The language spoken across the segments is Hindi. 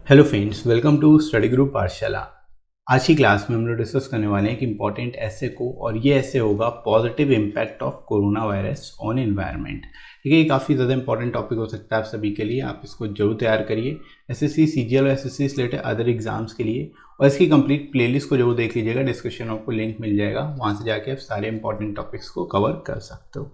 Hello friends, welcome to study group Pathshala. आज की क्लास में हम लोग डिस्कस करने वाले हैं कि इंपॉर्टेंट ऐसे को, और ये ऐसे होगा positive impact of corona virus on environment. ठीक है, ये काफ़ी ज़्यादा इंपॉर्टेंट टॉपिक हो सकता है आप सभी के लिए। आप इसको जरूर तैयार करिए एसएससी, सीजीएल और एसएससी से रिलेटेड अदर एग्जाम्स के लिए। और इसकी कंप्लीट प्लेलिस्ट को जरूर देख लीजिएगा, डिस्क्रिप्शन में आपको लिंक मिल जाएगा, वहाँ से जाके आप सारे इंपॉर्टेंट टॉपिक्स को कवर कर सकते हो।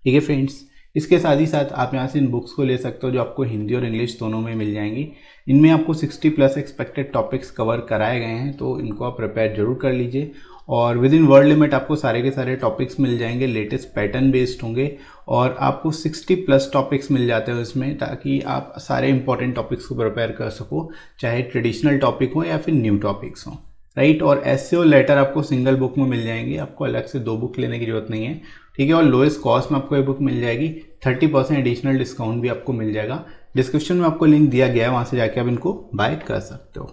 ठीक है फ्रेंड्स, इसके साथ ही साथ आप यहाँ से इन बुक्स को ले सकते हो जो आपको हिंदी और इंग्लिश दोनों में मिल जाएंगी। इनमें आपको 60+ एक्सपेक्टेड टॉपिक्स कवर कराए गए हैं, तो इनको आप प्रिपेयर जरूर कर लीजिए। और विद इन वर्ड लिमिट आपको सारे के सारे टॉपिक्स मिल जाएंगे, लेटेस्ट पैटर्न बेस्ड होंगे और आपको 60+ टॉपिक्स मिल जाते हैं इसमें, ताकि आप सारे इंपॉर्टेंट टॉपिक्स को प्रिपेयर कर सको, चाहे ट्रेडिशनल टॉपिक हो या फिर न्यू टॉपिक्स हो, राइट। और एस्से और लेटर आपको सिंगल बुक में मिल जाएंगे, आपको अलग से 2 बुक लेने की जरूरत नहीं है। ठीक है, और लोएस्ट कॉस्ट में आपको ये बुक मिल जाएगी। 30% एडिशनल डिस्काउंट भी आपको मिल जाएगा। डिस्क्रिप्शन में आपको लिंक दिया गया है, वहाँ से जाके आप इनको बाय कर सकते हो,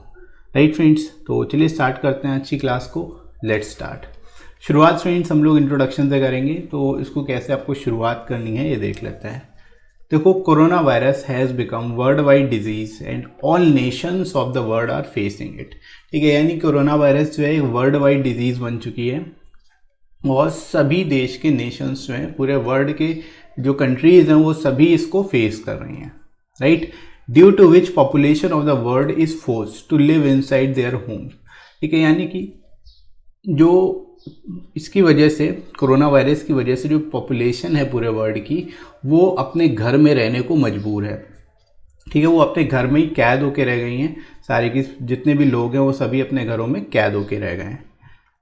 राइट फ्रेंड्स। तो चलिए स्टार्ट करते हैं अच्छी क्लास को। Let's start. शुरुआत फ्रेंड्स हम लोग इंट्रोडक्शन से करेंगे, तो इसको कैसे आपको शुरुआत करनी है ये देख लेते हैं। देखो, corona virus has become world wide disease and all nations of the world are facing it. ठीक है, यानी कोरोना वायरस जो है एक वर्ल्ड वाइड डिजीज़ बन चुकी है और सभी देश के नेशंस जो हैं, पूरे वर्ल्ड के जो कंट्रीज़ हैं, वो सभी इसको फेस कर रही हैं, right. Due to which population of the world is force to live inside their home. ठीक है, यानी कि जो इसकी वजह से, कोरोना वायरस की वजह से जो पॉपुलेशन है पूरे वर्ल्ड की, वो अपने घर में रहने को मजबूर है। ठीक है, वो अपने घर में ही कैद होके रह गई हैं। सारे की जितने भी लोग हैं वो सभी अपने घरों में कैद होके रह गए हैं।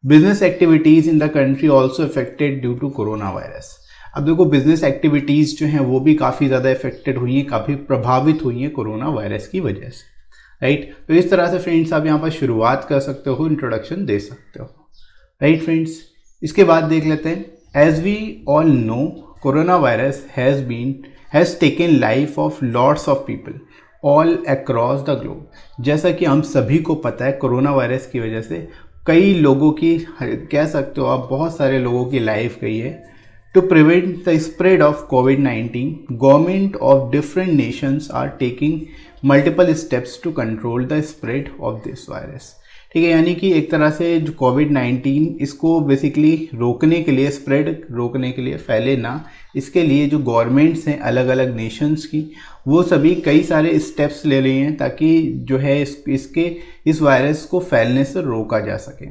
Business activities in the country also affected due to corona virus. अब देखो, बिजनेस एक्टिविटीज़ जो हैं वो भी काफ़ी ज़्यादा अफेक्टेड हुई हैं, काफ़ी प्रभावित हुई हैं कोरोना वायरस की वजह से, राइट। तो इस तरह से फ्रेंड्स आप यहाँ पर शुरुआत कर सकते हो, इंट्रोडक्शन दे सकते हो, राइट फ्रेंड्स। इसके बाद देख लेते हैं, as we all know corona virus has taken life of lots of people all across the globe. जैसा कि हम सभी को पता है, कोरोना वायरस की वजह से कई लोगों की, कह सकते हो आप, बहुत सारे लोगों की लाइफ गई है। To prevent the spread of कोविड-19, government of different nations are taking multiple steps to control the spread of this virus. ठीक है, यानी कि एक तरह से जो कोविड-19, इसको बेसिकली रोकने के लिए, स्प्रेड रोकने के लिए, फैले ना, इसके लिए जो गवर्नमेंट्स हैं अलग अलग नेशंस की, वो सभी कई सारे स्टेप्स ले रही हैं, ताकि जो है इस वायरस को फैलने से रोका जा सके,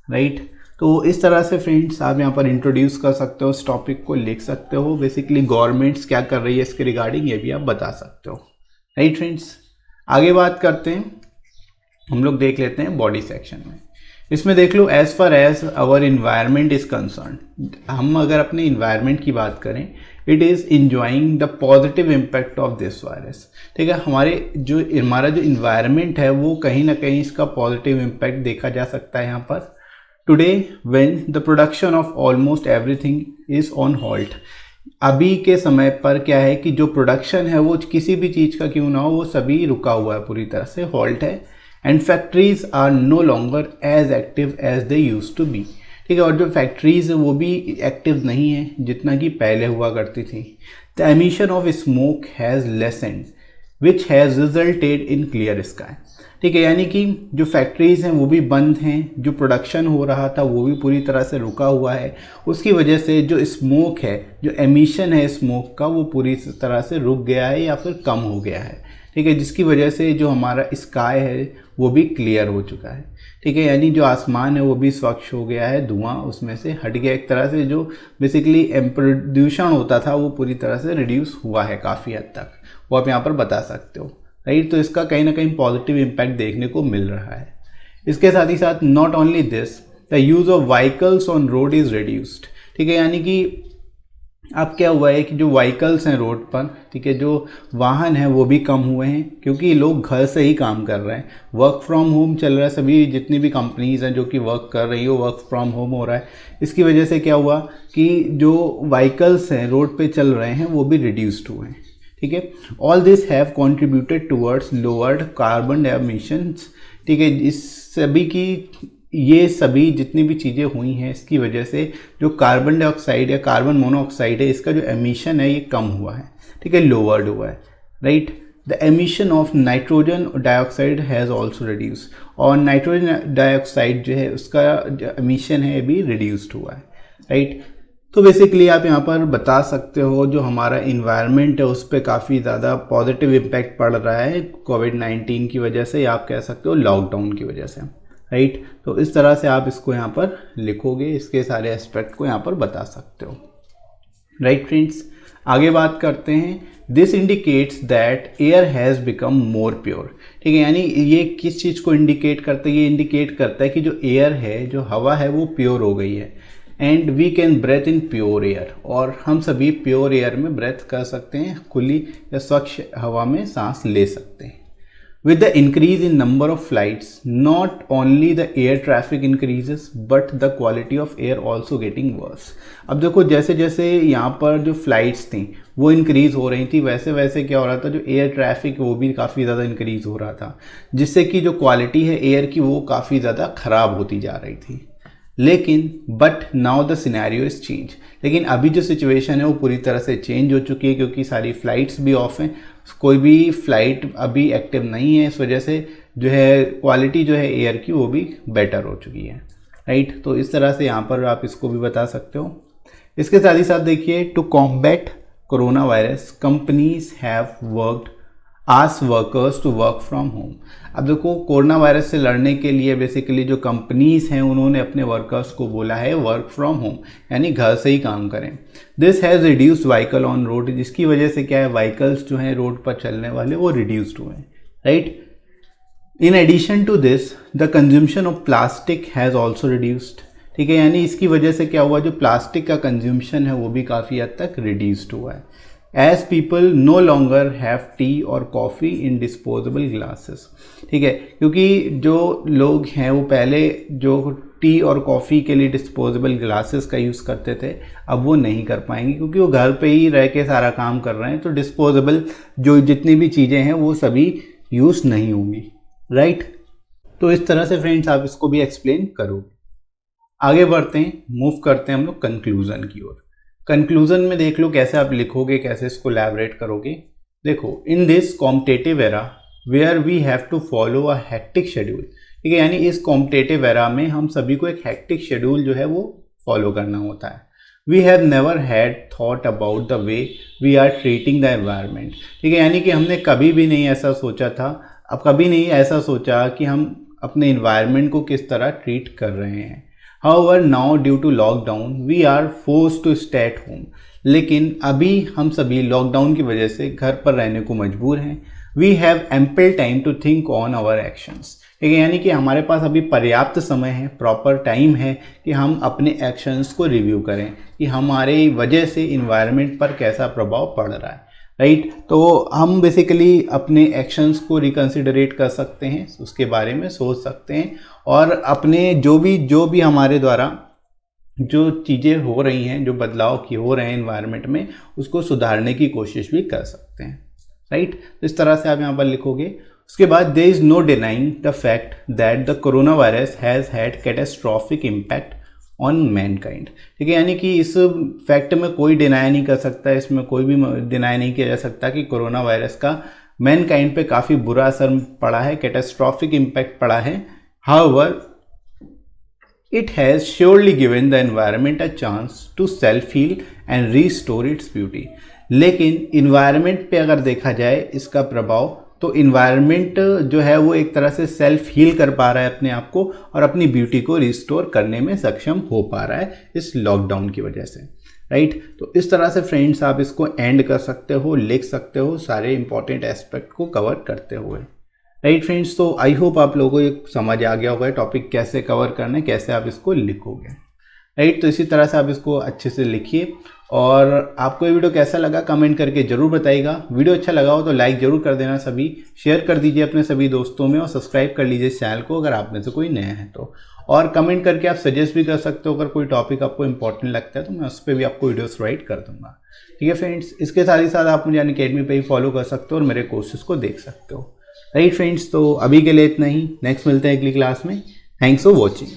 राइट। तो इस तरह से फ्रेंड्स आप यहाँ पर इंट्रोड्यूस कर सकते हो, इस टॉपिक को लिख सकते हो। बेसिकली गवर्नमेंट्स क्या कर रही है इसके रिगार्डिंग, ये भी आप बता सकते हो, राइट फ्रेंड्स। आगे बात करते हैं, हम लोग देख लेते हैं बॉडी सेक्शन में। इसमें देख लो, as far as our environment is concern, हम अगर अपने इन्वायरमेंट की बात करें, it is enjoying the positive impact of this virus. ठीक है, हमारा जो इन्वायरमेंट है वो कहीं ना कहीं इसका पॉजिटिव इम्पैक्ट देखा जा सकता है यहाँ पर। Today when the production of almost everything is on halt, अभी के समय पर क्या है कि जो प्रोडक्शन है वो किसी भी चीज़ का क्यों ना हो, वो सभी रुका हुआ है, पूरी तरह से हॉल्ट है। And factories are no longer as active as they used to be. ठीक है, और जो फैक्ट्रीज है वो भी एक्टिव नहीं है जितना कि पहले हुआ करती थी। The emission of smoke has lessened which has resulted in clear sky. ठीक है, यानी कि जो फैक्ट्रीज़ हैं वो भी बंद हैं, जो प्रोडक्शन हो रहा था वो भी पूरी तरह से रुका हुआ है। उसकी वजह से जो स्मोक है, जो एमिशन है स्मोक का, वो पूरी तरह से रुक गया है या फिर कम हो गया है। ठीक है, जिसकी वजह से जो हमारा स्काई है वो भी क्लियर हो चुका है। ठीक है, यानी जो आसमान है वो भी स्वच्छ हो गया है, धुआं उसमें से हट गया। एक तरह से जो बेसिकली प्रदूषण होता था वो पूरी तरह से रिड्यूस हुआ है काफ़ी हद तक, वो आप यहाँ पर बता सकते हो, राइट। तो इसका कहीं ना कहीं पॉजिटिव इम्पैक्ट देखने को मिल रहा है। इसके साथ ही साथ not only this, the use of vehicles on road is reduced. ठीक है, यानी कि अब क्या हुआ है कि जो व्हीकल्स हैं रोड पर, ठीक है, जो वाहन हैं वो भी कम हुए हैं, क्योंकि लोग घर से ही काम कर रहे हैं। वर्क फ्रॉम होम चल रहा है, सभी जितनी भी कंपनीज़ हैं जो कि वर्क कर रही हो, वर्क फ्रॉम होम हो रहा है। इसकी वजह से क्या हुआ कि जो व्हीकल्स हैं रोड पे चल रहे हैं वो भी रिड्यूस्ड हुए हैं। ठीक है, all this have contributed towards lowered carbon emissions. ठीक है, इस सभी की, ये सभी जितनी भी चीज़ें हुई हैं इसकी वजह से जो कार्बन डाइऑक्साइड या कार्बन मोनोऑक्साइड है, इसका जो एमिशन है ये कम हुआ है। ठीक है, लोअर्ड हुआ है, right. The emission of nitrogen dioxide has also reduce, और नाइट्रोजन डाइऑक्साइड जो है उसका एमिशन है भी रिड्यूस्ड हुआ है, राइट। तो बेसिकली आप यहाँ पर बता सकते हो जो हमारा इन्वायरमेंट है उस पर काफ़ी ज़्यादा पॉजिटिव इम्पैक्ट पड़ रहा है कोविड-19 की वजह से, या आप कह सकते हो लॉकडाउन की वजह से, राइट। तो इस तरह से आप इसको यहाँ पर लिखोगे, इसके सारे एस्पेक्ट को यहाँ पर बता सकते हो, राइट फ्रेंड्स। आगे बात करते हैं, this indicates that air has become more pure, ठीक है। यानी ये किस चीज़ को इंडिकेट करता है, ये इंडिकेट करता है कि जो एयर है, जो हवा है वो प्योर हो गई है, and we can breathe in pure air, और हम सभी प्योर एयर में ब्रेथ कर सकते हैं, खुली या स्वच्छ हवा में सांस ले सकते हैं। With the increase in number of flights, not only the air traffic increases, but the quality of air also getting worse. अब देखो जैसे जैसे यहाँ पर जो फ्लाइट्स थी वो इंक्रीज़ हो रही थी, वैसे वैसे क्या हो रहा था, जो एयर ट्रैफिक वो भी काफ़ी ज़्यादा इंक्रीज़ हो रहा था, जिससे कि जो क्वालिटी है एयर की वो काफ़ी ज़्यादा ख़राब होती जा रही थी। लेकिन but now the scenario is change, लेकिन अभी जो सिचुएशन है वो पूरी तरह से चेंज हो चुकी है, क्योंकि सारी फ्लाइट्स भी ऑफ हैं, कोई भी फ्लाइट अभी एक्टिव नहीं है, इस वजह से जो है क्वालिटी जो है एयर की वो भी बेटर हो चुकी है, राइट। तो इस तरह से यहाँ पर आप इसको भी बता सकते हो। इसके साथ ही साथ देखिए, to combat corona virus companies have worked ask workers to work from home. अब देखो कोरोना वायरस से लड़ने के लिए बेसिकली जो कंपनीज हैं उन्होंने अपने वर्कर्स को बोला है वर्क फ्रॉम होम, यानी घर से ही काम करें। This has reduced vehicle on road, जिसकी वजह से क्या है, व्हीकल्स जो हैं रोड पर चलने वाले वो रिड्यूस्ड हुए हैं, right. In addition to this the consumption of plastic has also reduced, ठीक है। यानी इसकी वजह से क्या हुआ, जो प्लास्टिक का कंज्यूमशन है वो भी काफ़ी हद तक रिड्यूस्ड हुआ है। As people no longer have tea और कॉफ़ी इन डिस्पोजेबल ग्लासेस, ठीक है, क्योंकि जो लोग हैं वो पहले जो टी और कॉफ़ी के लिए डिस्पोजेबल ग्लासेस का यूज़ करते थे, अब वो नहीं कर पाएंगे, क्योंकि वो घर पे ही रह के सारा काम कर रहे हैं, तो डिस्पोजेबल जो जितनी भी चीज़ें हैं वो सभी यूज़ नहीं होंगी, राइट। तो इस तरह से फ्रेंड्स आप इसको भी एक्सप्लेन करोगे। आगे बढ़ते हैं, मूव करते हैं हम लोग कंक्लूज़न की ओर। कंक्लूजन में देख लो कैसे आप लिखोगे, कैसे इसको एलैबोरेट करोगे। देखो, in this competitive era where we have to follow a hectic schedule, ठीक है, यानी इस कॉम्पिटिटिव एरा में हम सभी को एक हेक्टिक शेड्यूल जो है वो फॉलो करना होता है। We have never had thought about the way we are treating the environment, ठीक है, यानी कि हमने कभी भी नहीं ऐसा सोचा था, अब कभी नहीं ऐसा सोचा कि हम अपने इन्वायरमेंट को किस तरह ट्रीट कर रहे हैं। However, now due to lockdown, we are forced to stay at home. लेकिन अभी हम सभी लॉकडाउन की वजह से घर पर रहने को मजबूर हैं। We have ample time to think on our actions. ठीक है, यानी कि हमारे पास अभी पर्याप्त समय है, प्रॉपर टाइम है कि हम अपने एक्शंस को रिव्यू करें कि हमारे वजह से इन्वायरमेंट पर कैसा प्रभाव पड़ रहा है, राइट। तो हम बेसिकली अपने एक्शंस को रिकन्सिडरेट कर सकते हैं, उसके बारे में सोच सकते हैं, और अपने जो भी हमारे द्वारा जो चीज़ें हो रही हैं, जो बदलाव की हो रहे हैं इन्वायरमेंट में, उसको सुधारने की कोशिश भी कर सकते हैं, राइट। तो इस तरह से आप यहाँ पर लिखोगे। उसके बाद, there is no denying the fact that the corona virus has had catastrophic impact on mankind, ठीक है, यानी कि इस फैक्ट में कोई डिनाई नहीं कर सकता, इसमें कोई भी डिनाई नहीं किया जा सकता कि कोरोना वायरस का मैनकाइंड पे काफ़ी बुरा असर पड़ा है, कैटास्ट्रॉफिक इम्पैक्ट पड़ा है। However, it has surely given the environment a chance to self-heal and restore its beauty. लेकिन इन्वायरमेंट पे अगर देखा जाए इसका प्रभाव, तो इन्वायरमेंट जो है वो एक तरह से सेल्फ हील कर पा रहा है अपने आप को, और अपनी ब्यूटी को रिस्टोर करने में सक्षम हो पा रहा है इस लॉकडाउन की वजह से, राइट। तो इस तरह से फ्रेंड्स आप इसको एंड कर सकते हो, लिख सकते हो, सारे इंपॉर्टेंट एस्पेक्ट को कवर करते हुए, राइट फ्रेंड्स। तो आई होप आप लोगों को एक समझ आ गया होगा टॉपिक कैसे कवर करना है, कैसे आप इसको लिखोगे, राइट। तो इसी तरह से आप इसको अच्छे से लिखिए, और आपको ये वीडियो कैसा लगा कमेंट करके ज़रूर बताइएगा। वीडियो अच्छा लगा हो तो लाइक ज़रूर कर देना, सभी शेयर कर दीजिए अपने सभी दोस्तों में, और सब्सक्राइब कर लीजिए इस चैनल को अगर आप में से कोई नया है तो। और कमेंट करके आप सजेस्ट भी कर सकते हो, अगर कोई टॉपिक आपको इंपॉर्टेंट लगता है तो मैं उस पर भी आपको वीडियोस राइट कर दूंगा, ठीक है फ्रेंड्स। इसके साथ ही साथ आप मुझे अनअकैडमी पे ही फॉलो कर सकते हो और मेरे कोर्सेज को देख सकते हो, राइट फ्रेंड्स। तो अभी के लिए इतना ही, नेक्स्ट मिलते हैं अगली क्लास में। Thanks for watching.